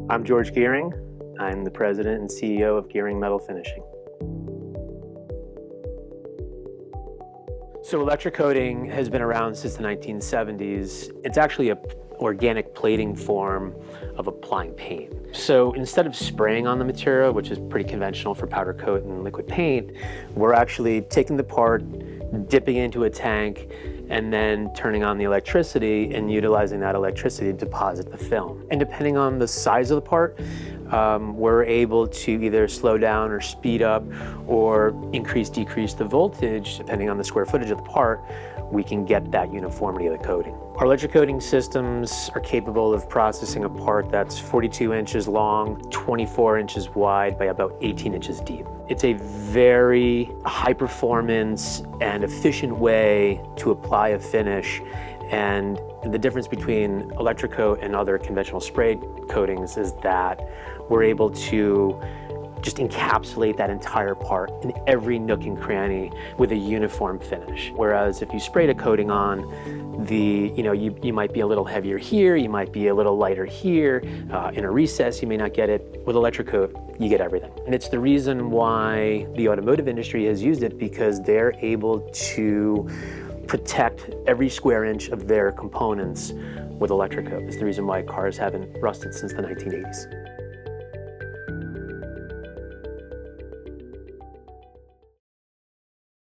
I'm George Giering. I'm the president and CEO of Giering Metal Finishing. So electrocoating has been around since the 1970s. It's actually an organic plating form of applying paint. So instead of spraying on the material, which is pretty conventional for powder coat and liquid paint, we're actually taking the part, dipping into a tank, and then turning on the electricity and utilizing that electricity to deposit the film. And depending on the size of the part, we're able to either slow down or speed up or increase, decrease the voltage. Depending on the square footage of the part, we can get that uniformity of the coating. Our electrocoating systems are capable of processing a part that's 42 inches long, 24 inches wide by about 18 inches deep. It's a very high performance and efficient way to apply a finish, and the difference between electrocoat and other conventional spray coatings is that we're able to just encapsulate that entire part in every nook and cranny with a uniform finish. Whereas if you sprayed a coating on, you might be a little heavier here, you might be a little lighter here, in a recess you may not get it. With electrocoat, you get everything. And it's the reason why the automotive industry has used it, because they're able to protect every square inch of their components with electrocoat. It's the reason why cars haven't rusted since the 1980s.